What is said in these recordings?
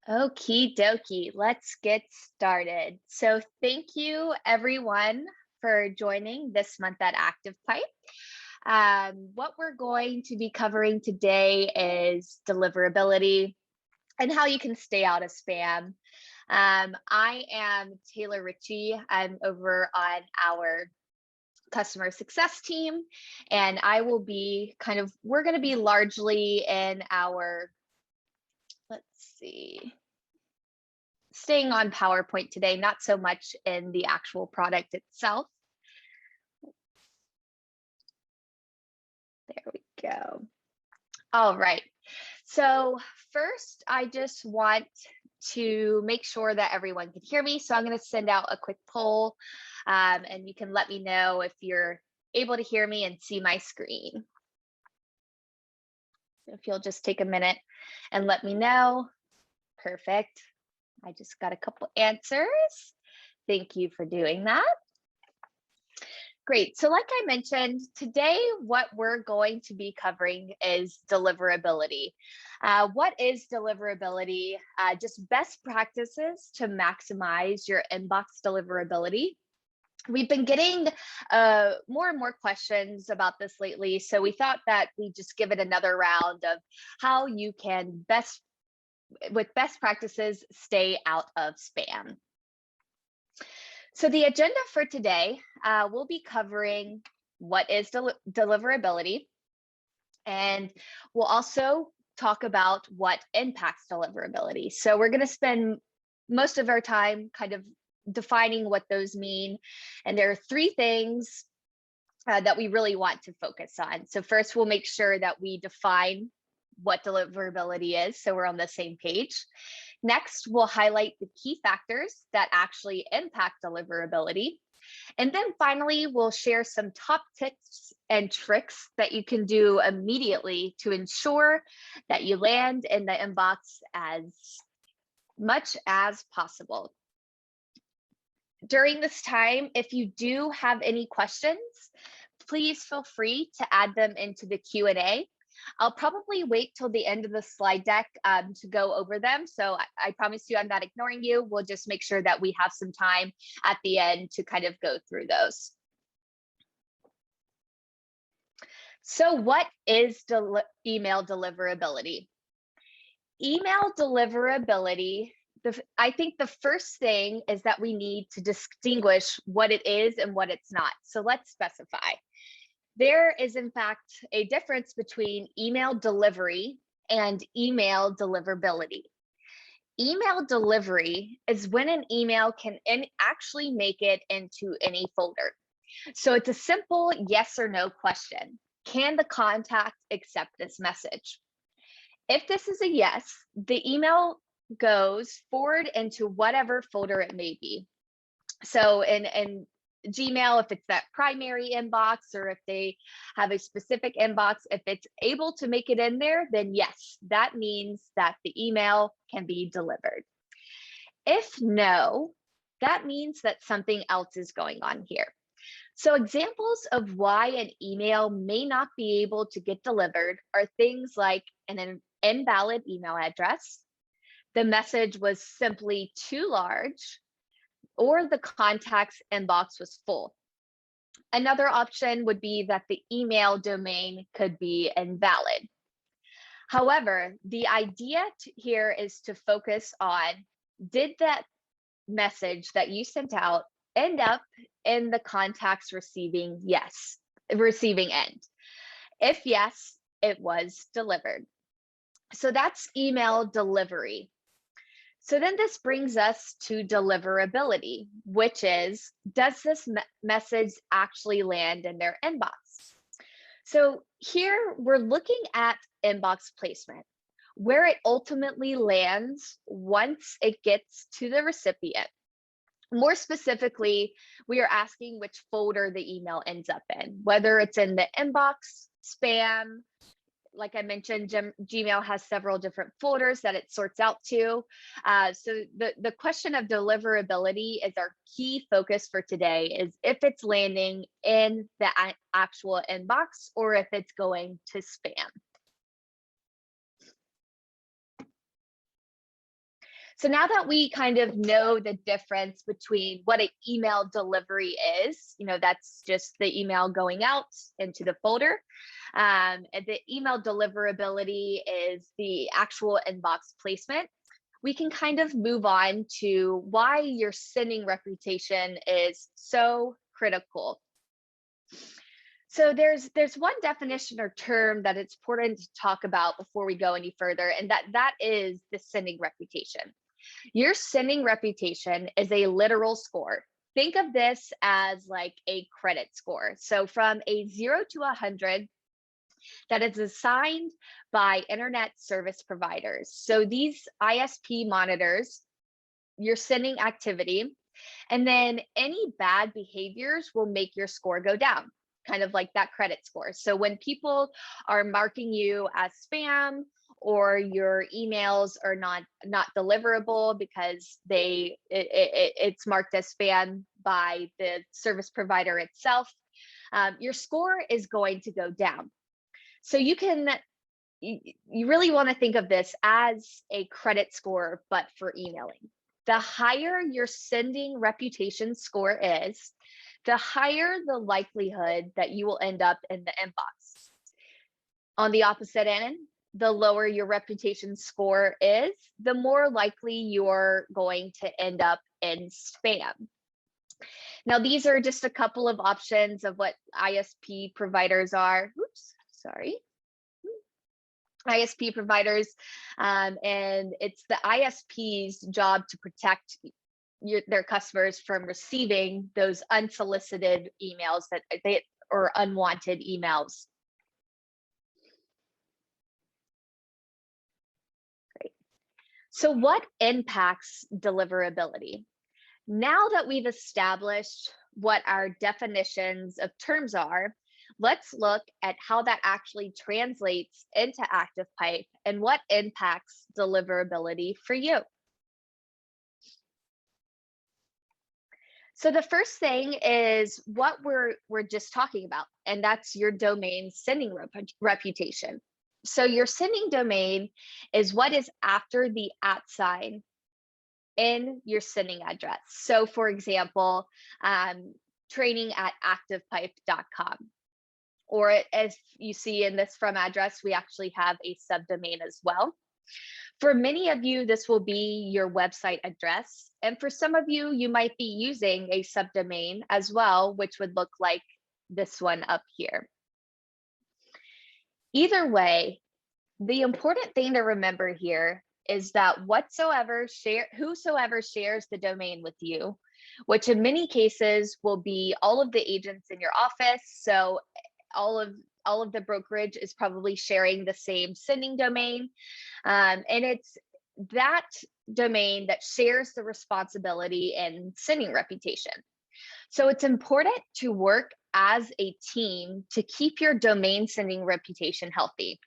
Okie dokie, let's get started. So, thank you everyone for joining this month at Active Pipe. What we're going to be covering today is deliverability and how you can stay out of spam. I am Taylor Ritchie. I'm over on our customer success team, and I will be we're going to be largely in our, let's see, staying on PowerPoint today, not so much in the actual product itself. There we go. All right. So first, I just want to make sure that everyone can hear me. So I'm going to send out a quick poll, and you can let me know if you're able to hear me and see my screen. If you'll just take a minute and let me know. Perfect. I just got a couple answers. Thank you for doing that. Great. So like I mentioned, today what we're going to be covering is deliverability. What is deliverability? Just best practices to maximize your inbox deliverability. We've been getting more and more questions about this lately, so we thought that we just give it another round of how you can with best practices, stay out of spam. So the agenda for today, we'll be covering what is deliverability, and we'll also talk about what impacts deliverability. So we're going to spend most of our time kind of defining what those mean. And there are three things that we really want to focus on. So first, we'll make sure that we define what deliverability is, so we're on the same page. Next, we'll highlight the key factors that actually impact deliverability. And then finally, we'll share some top tips and tricks that you can do immediately to ensure that you land in the inbox as much as possible. During this time, if you do have any questions, please feel free to add them into the Q&A. I'll probably wait till the end of the slide deck to go over them. So I promise you I'm not ignoring you. We'll just make sure that we have some time at the end to kind of go through those. So what is email deliverability? Email deliverability, I think the first thing is that we need to distinguish what it is and what it's not. So let's specify. There is, in fact, a difference between email delivery and email deliverability. Email delivery is when an email can actually make it into any folder. So it's a simple yes or no question. Can the contact accept this message? If this is a yes, the email goes forward into whatever folder it may be. So in Gmail, if it's that primary inbox, or if they have a specific inbox, if it's able to make it in there, then yes, that means that the email can be delivered. If no, that means that something else is going on here. So examples of why an email may not be able to get delivered are things like an invalid email address, the message was simply too large, or the contact's inbox was full. Another option would be that the email domain could be invalid. However, the idea here is to focus on, did that message that you sent out end up in the contact's receiving end? If yes, it was delivered. So that's email delivery. So then this brings us to deliverability, which is, does this message actually land in their inbox? So here we're looking at inbox placement, where it ultimately lands once it gets to the recipient. More specifically, we are asking which folder the email ends up in, whether it's in the inbox, spam. Like I mentioned, Gmail has several different folders that it sorts out to. So the question of deliverability is our key focus for today, is if it's landing in the actual inbox or if it's going to spam. So now that we kind of know the difference between what an email delivery is, that's just the email going out into the folder. And the email deliverability is the actual inbox placement. We can kind of move on to why your sending reputation is so critical. So there's one definition or term that it's important to talk about before we go any further, and that is the sending reputation. Your sending reputation is a literal score. Think of this as like a credit score. So from a 0 to 100, that is assigned by internet service providers. So these ISP monitors your sending activity, and then any bad behaviors will make your score go down, kind of like that credit score. So when people are marking you as spam, or your emails are not deliverable because it's marked as spam by the service provider itself, your score is going to go down. So you really want to think of this as a credit score, but for emailing. The higher your sending reputation score is, the higher the likelihood that you will end up in the inbox. On the opposite end, the lower your reputation score is, the more likely you're going to end up in spam. Now, these are just a couple of options of what ISP providers are. ISP providers, and it's the ISP's job to protect their customers from receiving those unsolicited emails or unwanted emails. Great. So what impacts deliverability? Now that we've established what our definitions of terms are, let's look at how that actually translates into ActivePipe and what impacts deliverability for you. So the first thing is what we're just talking about, and that's your domain sending reputation. So your sending domain is what is after the @ sign in your sending address. So for example, training@activepipe.com. Or as you see in this from address, we actually have a subdomain as well. For many of you, this will be your website address. And for some of you, you might be using a subdomain as well, which would look like this one up here. Either way, the important thing to remember here is that whosoever shares the domain with you, which in many cases will be all of the agents in your office. So all of the brokerage is probably sharing the same sending domain. And it's that domain that shares the responsibility in sending reputation. So it's important to work as a team to keep your domain sending reputation healthy.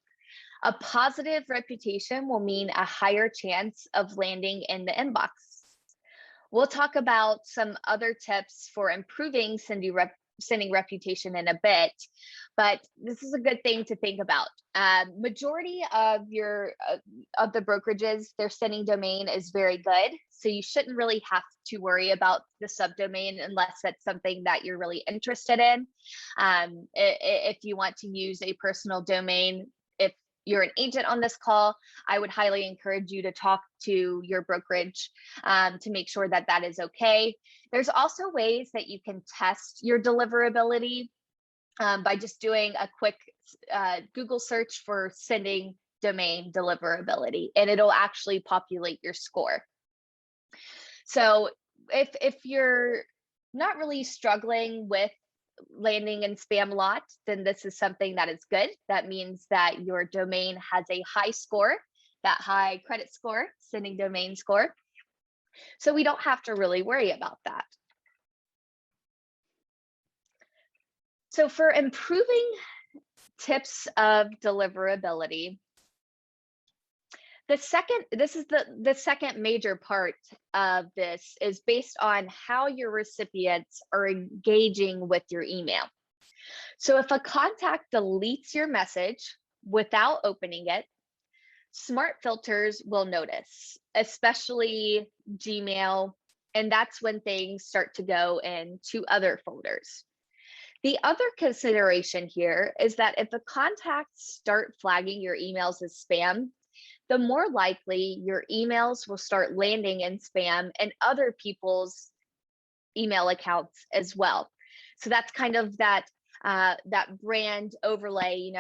A positive reputation will mean a higher chance of landing in the inbox. We'll talk about some other tips for improving sending reputation in a bit, but this is a good thing to think about. Majority of the brokerages, their sending domain is very good, so you shouldn't really have to worry about the subdomain unless that's something that you're really interested in. If you want to use a personal domain, if you're an agent on this call, I would highly encourage you to talk to your brokerage to make sure that that is okay. There's also ways that you can test your deliverability by just doing a quick Google search for sending domain deliverability, and it'll actually populate your score. So if you're not really struggling with landing in spam a lot, then this is something that is good. That means that your domain has a high score, that high credit score, sending domain score. So we don't have to really worry about that. So for improving tips of deliverability, the second major part of this is based on how your recipients are engaging with your email. So if a contact deletes your message without opening it, smart filters will notice, especially Gmail, and that's when things start to go into other folders. The other consideration here is that if the contacts start flagging your emails as spam, the more likely your emails will start landing in spam and other people's email accounts as well. So that's kind of that brand overlay.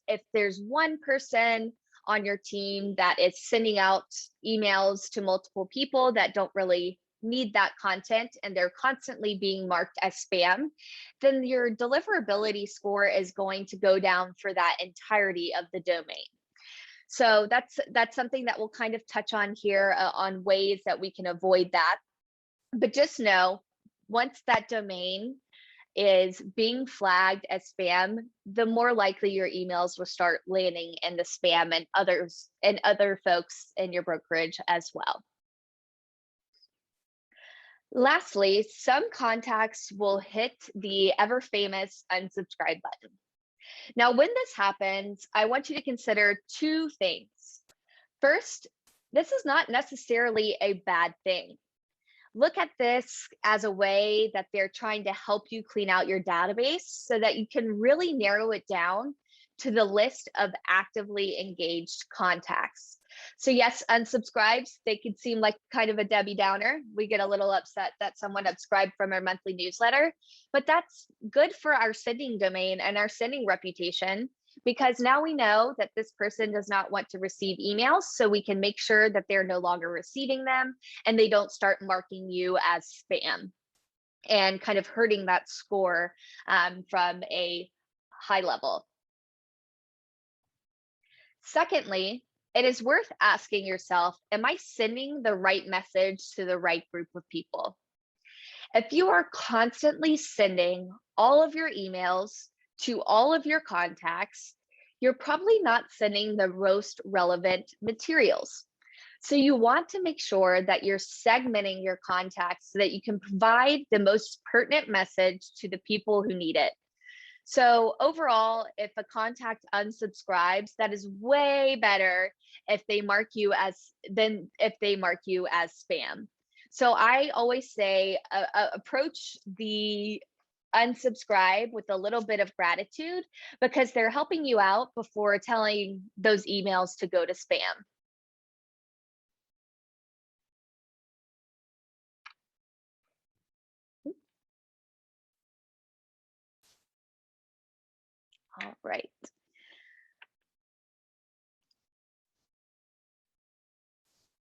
If there's one person on your team that is sending out emails to multiple people that don't really need that content and they're constantly being marked as spam, then your deliverability score is going to go down for that entirety of the domain. So that's something that we'll kind of touch on here on ways that we can avoid that. But just know, once that domain is being flagged as spam, the more likely your emails will start landing in the spam and other folks in your brokerage as well. Lastly, some contacts will hit the ever famous unsubscribe button. Now, when this happens, I want you to consider two things. First, this is not necessarily a bad thing. Look at this as a way that they're trying to help you clean out your database so that you can really narrow it down to the list of actively engaged contacts. So yes, unsubscribes, they could seem like kind of a Debbie Downer. We get a little upset that someone unsubscribed from our monthly newsletter, but that's good for our sending domain and our sending reputation, because now we know that this person does not want to receive emails, so we can make sure that they're no longer receiving them and they don't start marking you as spam and kind of hurting that score from a high level. Secondly, it is worth asking yourself, am I sending the right message to the right group of people? If you are constantly sending all of your emails to all of your contacts, you're probably not sending the most relevant materials. So you want to make sure that you're segmenting your contacts so that you can provide the most pertinent message to the people who need it. So overall, if a contact unsubscribes, that is way better if they mark you as than if they mark you as spam. So I always say approach the unsubscribe with a little bit of gratitude, because they're helping you out before telling those emails to go to spam. All right.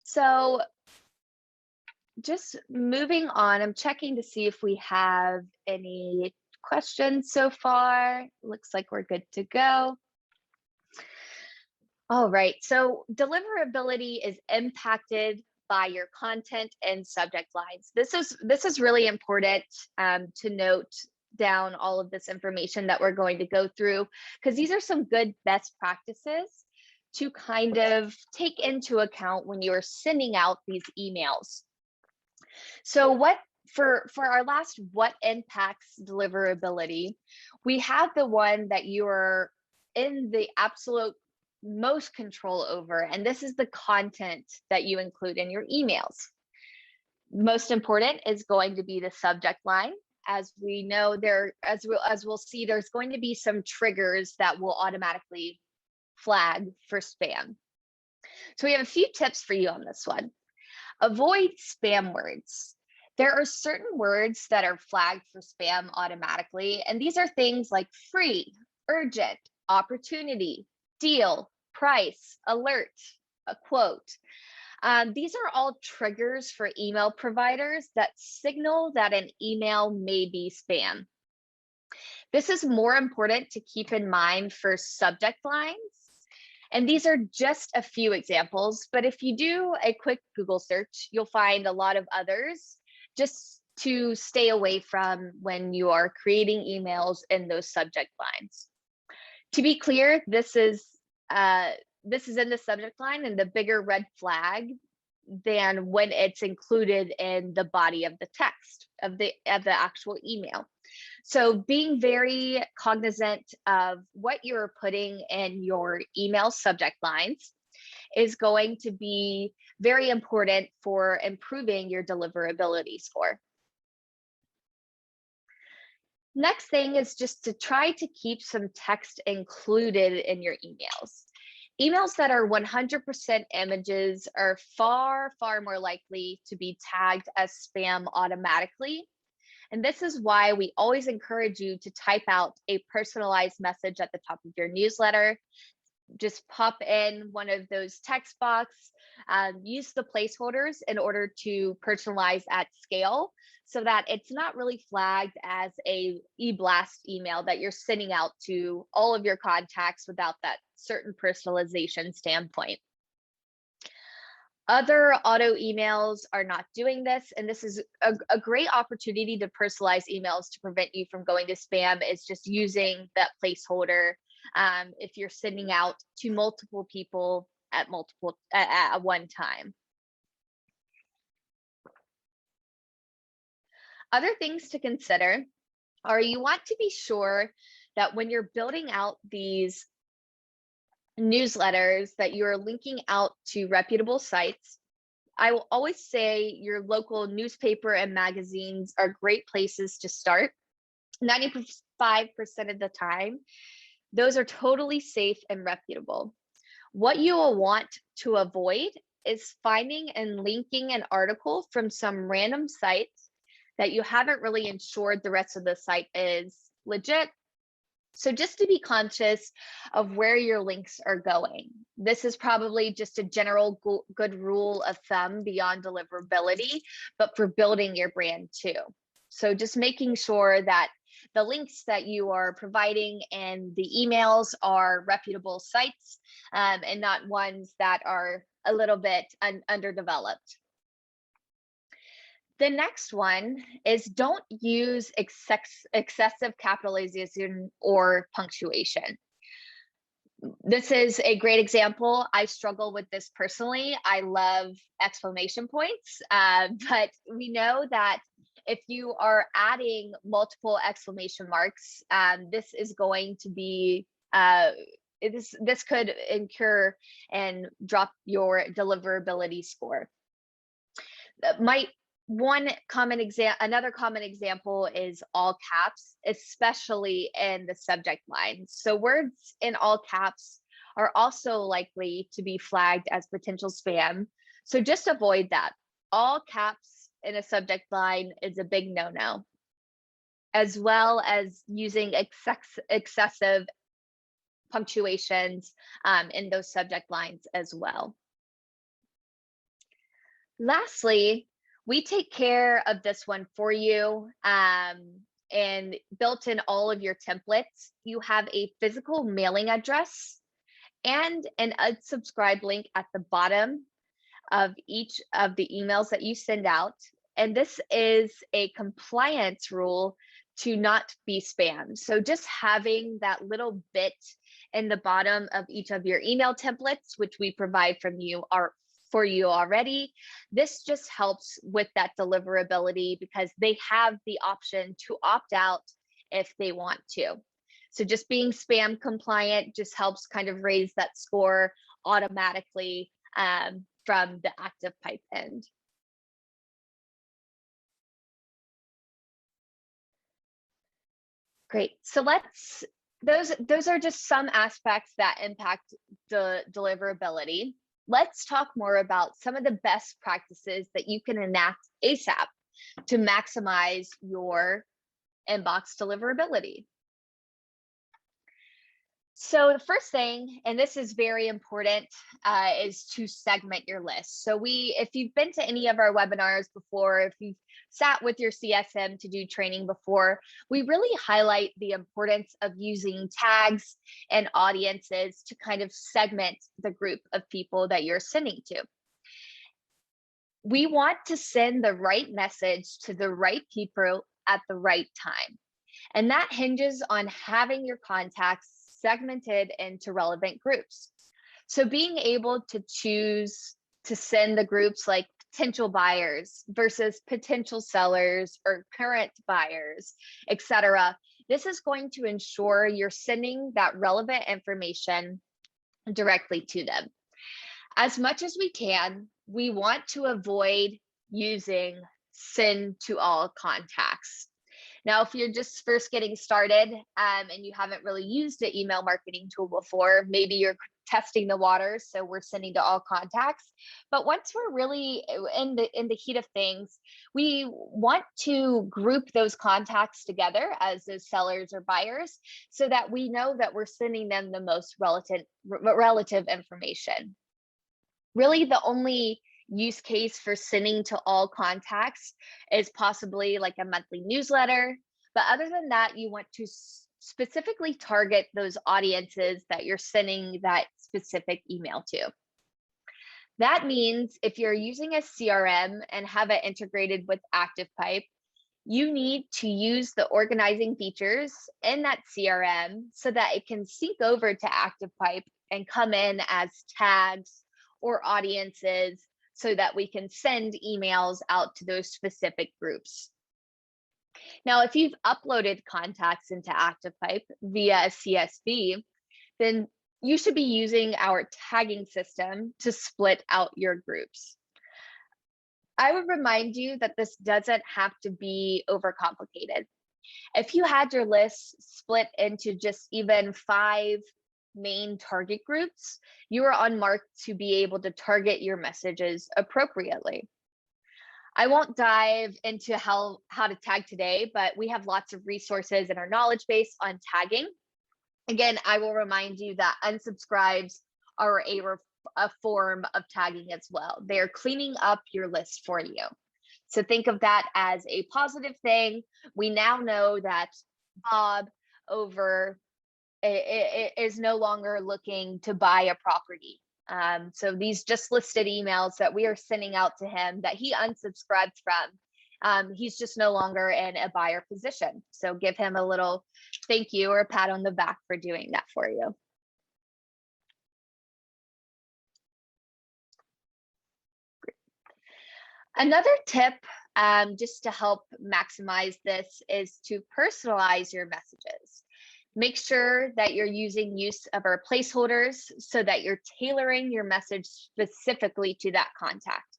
So just moving on, I'm checking to see if we have any questions so far. Looks like we're good to go. All right, so deliverability is impacted by your content and subject lines. This is really important to note down all of this information that we're going to go through, because these are some good best practices to kind of take into account when you're sending out these emails. So for our last what impacts deliverability, we have the one that you're in the absolute most control over, and this is the content that you include in your emails. Most important is going to be the subject line. As we know, as we'll see, there's going to be some triggers that will automatically flag for spam. So we have a few tips for you on this one. Avoid spam words. There are certain words that are flagged for spam automatically, and these are things like free, urgent, opportunity, deal, price, alert, a quote. These are all triggers for email providers that signal that an email may be spam. This is more important to keep in mind for subject lines. And these are just a few examples, but if you do a quick Google search, you'll find a lot of others just to stay away from when you are creating emails in those subject lines. To be clear, this is in the subject line and the bigger red flag than when it's included in the body of the text of the actual email. So being very cognizant of what you're putting in your email subject lines. is going to be very important for improving your deliverability score. Next thing is just to try to keep some text included in your emails. Emails that are 100% images are far more likely to be tagged as spam automatically. And this is why we always encourage you to type out a personalized message at the top of your newsletter. Just pop in one of those text boxes, use the placeholders in order to personalize at scale so that it's not really flagged as a e-blast email that you're sending out to all of your contacts without that certain personalization standpoint. Other auto emails are not doing this, and this is a great opportunity to personalize emails to prevent you from going to spam, is just using that placeholder if you're sending out to multiple people at one time. Other things to consider are you want to be sure that when you're building out these newsletters that you're linking out to reputable sites. I will always say your local newspaper and magazines are great places to start. 95% of the time, those are totally safe and reputable. What you will want to avoid is finding and linking an article from some random site that you haven't really ensured the rest of the site is legit. So just to be conscious of where your links are going. This is probably just a general good rule of thumb beyond deliverability, but for building your brand too. So just making sure that the links that you are providing and the emails are reputable sites and not ones that are a little bit underdeveloped. The next one is don't use excessive capitalization or punctuation. This is a great example. I struggle with this personally. I love exclamation points, but we know that if you are adding multiple exclamation marks, this is going to be, this could incur and drop your deliverability score. Another common example is all caps, especially in the subject line. So words in all caps are also likely to be flagged as potential spam. So just avoid that. All caps in a subject line is a big no-no, as well as using excessive punctuations in those subject lines as well. Lastly, we take care of this one for you and built in all of your templates. You have a physical mailing address and an unsubscribe link at the bottom of each of the emails that you send out. And this is a compliance rule to not be spam. So just having that little bit in the bottom of each of your email templates, which we provide for you already, this just helps with that deliverability because they have the option to opt out if they want to. So just being spam compliant just helps kind of raise that score automatically from the active pipe end. Great. So those are just some aspects that impact the deliverability. Let's talk more about some of the best practices that you can enact ASAP to maximize your inbox deliverability. So the first thing, and this is very important, is to segment your list. So if you've been to any of our webinars before, if you've sat with your CSM to do training before, we really highlight the importance of using tags and audiences to kind of segment the group of people that you're sending to. We want to send the right message to the right people at the right time. And that hinges on having your contacts segmented into relevant groups. So being able to choose to send the groups like potential buyers versus potential sellers or current buyers, etc. This is going to ensure you're sending that relevant information directly to them. As much as we can, we want to avoid using send to all contacts. Now, if you're just first getting started and you haven't really used an email marketing tool before, maybe you're testing the waters, so we're sending to all contacts. But once we're really in the heat of things, we want to group those contacts together as those sellers or buyers, so that we know that we're sending them the most relative information. Really, the only use case for sending to all contacts is possibly like a monthly newsletter. But other than that, you want to specifically target those audiences that you're sending that specific email to. That means if you're using a CRM and have it integrated with ActivePipe, you need to use the organizing features in that CRM so that it can sync over to ActivePipe and come in as tags or audiences so that we can send emails out to those specific groups. Now, if you've uploaded contacts into ActivePipe via a CSV, then you should be using our tagging system to split out your groups. I would remind you that this doesn't have to be overcomplicated. If you had your list split into just even 5 main target groups, you are on mark to be able to target your messages appropriately. I won't dive into how to tag today, but we have lots of resources in our knowledge base on tagging. Again, I will remind you that unsubscribes are a form of tagging as well. They're cleaning up your list for you. So think of that as a positive thing. We now know that Bob is no longer looking to buy a property. So these just listed emails that we are sending out to him that he unsubscribed from, he's just no longer in a buyer position. So give him a little thank you or a pat on the back for doing that for you. Another tip, just to help maximize this, is to personalize your messages. Make sure that you're using use of our placeholders so that you're tailoring your message specifically to that contact.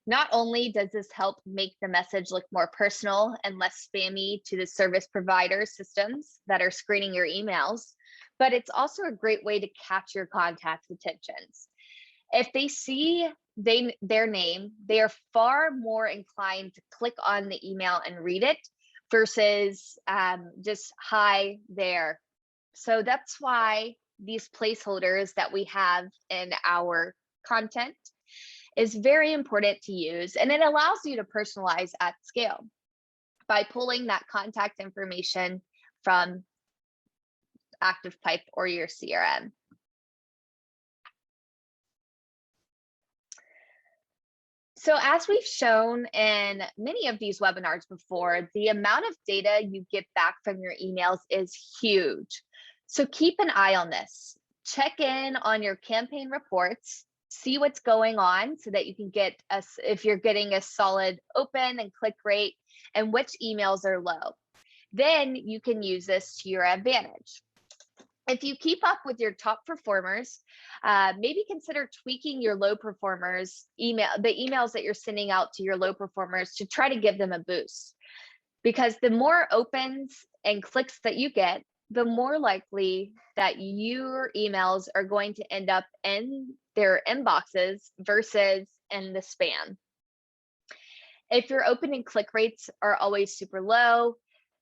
Not only does this help make the message look more personal and less spammy to the service provider systems that are screening your emails, but it's also a great way to catch your contact's attentions. If they see their name, they are far more inclined to click on the email and read it versus just hi there. So that's why these placeholders that we have in our content is very important to use, and it allows you to personalize at scale by pulling that contact information from ActivePipe or your CRM. So as we've shown in many of these webinars before, the amount of data you get back from your emails is huge. So keep an eye on this. Check in on your campaign reports, see what's going on so that you can get if you're getting a solid open and click rate and which emails are low. Then you can use this to your advantage. If you keep up with your top performers, maybe consider tweaking your low performers the emails that you're sending out to your low performers to try to give them a boost. Because the more opens and clicks that you get, the more likely that your emails are going to end up in their inboxes versus in the spam. If your open and click rates are always super low,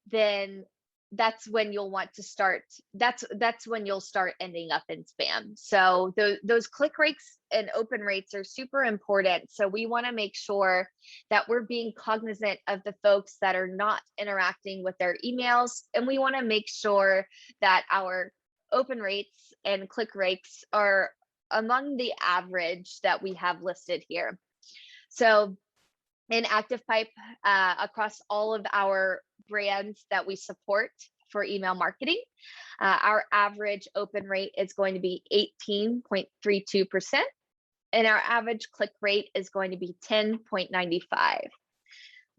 then that's when you'll want to start. That's when you'll start ending up in spam. So those click rates and open rates are super important. So we want to make sure that we're being cognizant of the folks that are not interacting with their emails, and we want to make sure that our open rates and click rates are among the average that we have listed here. So in ActivePipe, across all of our brands that we support for email marketing, our average open rate is going to be 18.32%, and our average click rate is going to be 10.95.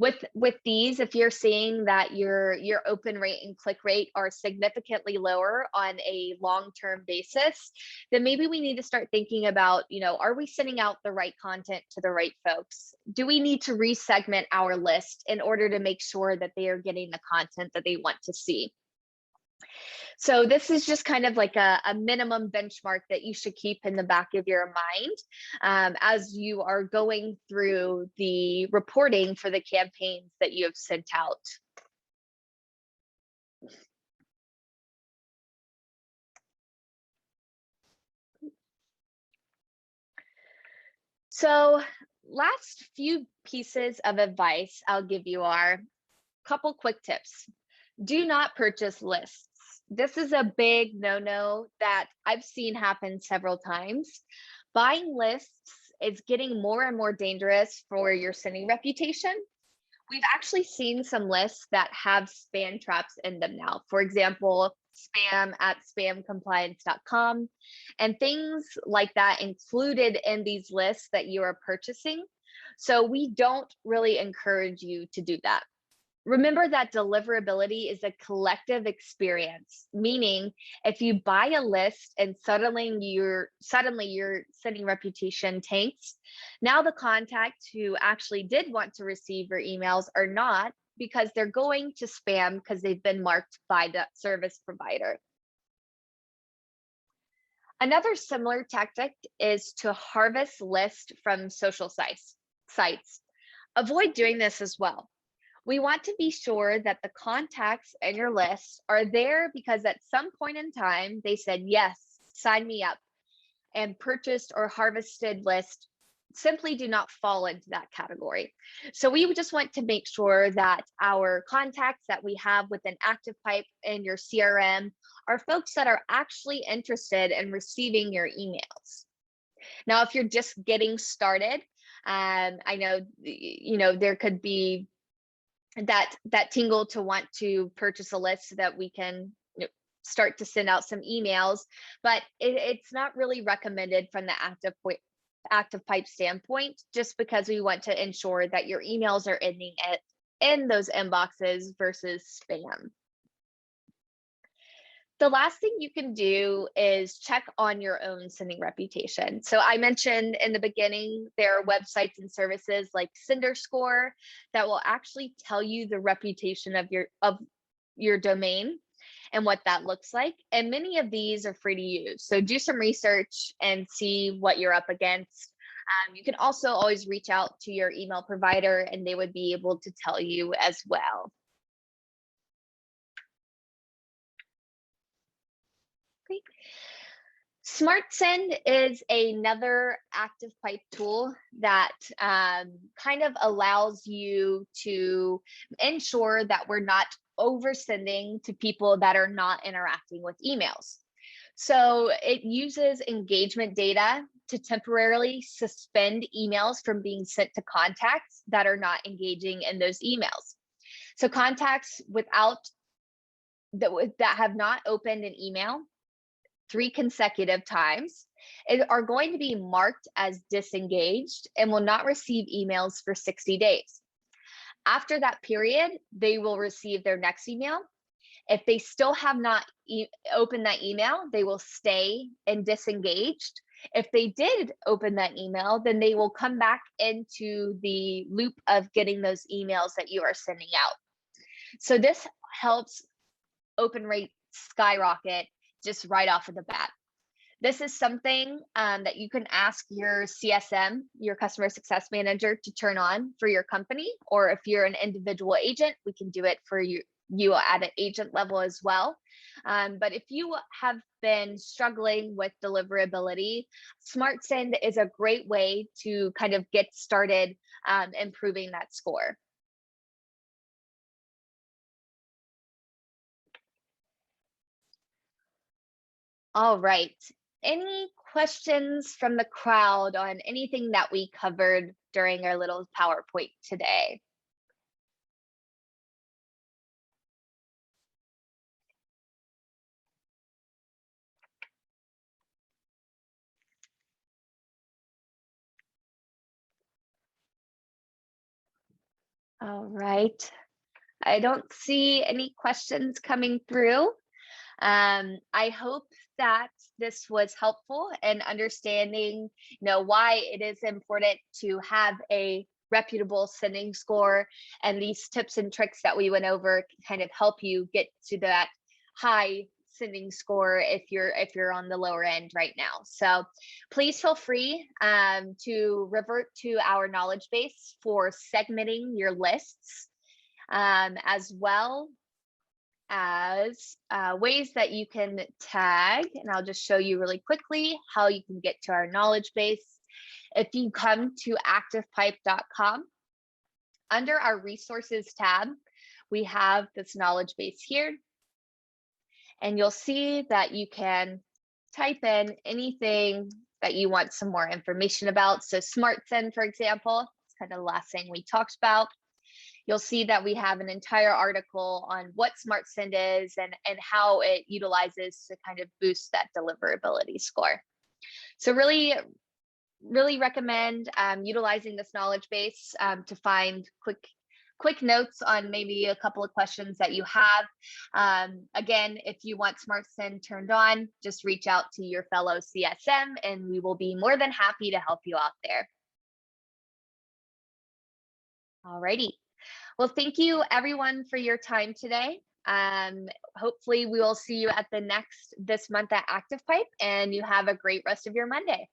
With these, if you're seeing that your open rate and click rate are significantly lower on a long-term basis, then maybe we need to start thinking about, are we sending out the right content to the right folks? Do we need to resegment our list in order to make sure that they are getting the content that they want to see? So this is just kind of like a minimum benchmark that you should keep in the back of your mind as you are going through the reporting for the campaigns that you have sent out. So last few pieces of advice I'll give you are a couple quick tips. Do not purchase lists. This is a big no-no that I've seen happen several times. Buying lists is getting more and more dangerous for your sending reputation. We've actually seen some lists that have spam traps in them now. For example, spam at spamcompliance.com and things like that included in these lists that you are purchasing. So we don't really encourage you to do that. Remember that deliverability is a collective experience, meaning if you buy a list and suddenly your sending reputation tanks, now the contacts who actually did want to receive your emails are not, because they're going to spam because they've been marked by the service provider. Another similar tactic is to harvest lists from social sites. Avoid doing this as well. We want to be sure that the contacts in your list are there because at some point in time, they said, yes, sign me up, and purchased or harvested list simply do not fall into that category. So we just want to make sure that our contacts that we have within ActivePipe in your CRM are folks that are actually interested in receiving your emails. Now, if you're just getting started, I know, there could be that tingle to want to purchase a list so that we can start to send out some emails, but it's not really recommended from the ActivePipe standpoint, just because we want to ensure that your emails are ending in those inboxes versus spam. The last thing you can do is check on your own sending reputation. So I mentioned in the beginning, there are websites and services like SenderScore that will actually tell you the reputation of your domain and what that looks like. And many of these are free to use. So do some research and see what you're up against. You can also always reach out to your email provider and they would be able to tell you as well. Great. SmartSend is another ActivePipe tool that kind of allows you to ensure that we're not oversending to people that are not interacting with emails. So it uses engagement data to temporarily suspend emails from being sent to contacts that are not engaging in those emails. So contacts that have not opened an email 3 consecutive times are going to be marked as disengaged and will not receive emails for 60 days. After that period, they will receive their next email. If they still have not opened that email, they will stay and disengaged. If they did open that email, then they will come back into the loop of getting those emails that you are sending out. So this helps open rate skyrocket just right off of the bat. This is something that you can ask your CSM, your customer success manager, to turn on for your company, or if you're an individual agent, we can do it for you at an agent level as well. But if you have been struggling with deliverability, SmartSend is a great way to kind of get started improving that score. All right. Any questions from the crowd on anything that we covered during our little PowerPoint today? All right. I don't see any questions coming through. I hope that this was helpful in understanding, why it is important to have a reputable sending score, and these tips and tricks that we went over can kind of help you get to that high sending score if you're on the lower end right now. So please feel free to revert to our knowledge base for segmenting your lists, as well as ways that you can tag. And I'll just show you really quickly how you can get to our knowledge base. If you come to activepipe.com, under our resources tab, we have this knowledge base here. And you'll see that you can type in anything that you want some more information about. So SmartSend, for example, it's kind of the last thing we talked about. You'll see that we have an entire article on what SmartSend is and how it utilizes to kind of boost that deliverability score. So really, really recommend utilizing this knowledge base to find quick notes on maybe a couple of questions that you have. Again, if you want SmartSend turned on, just reach out to your fellow CSM and we will be more than happy to help you out there. Alrighty. Well, thank you everyone for your time today. Hopefully we will see you at this month at ActivePipe, and you have a great rest of your Monday.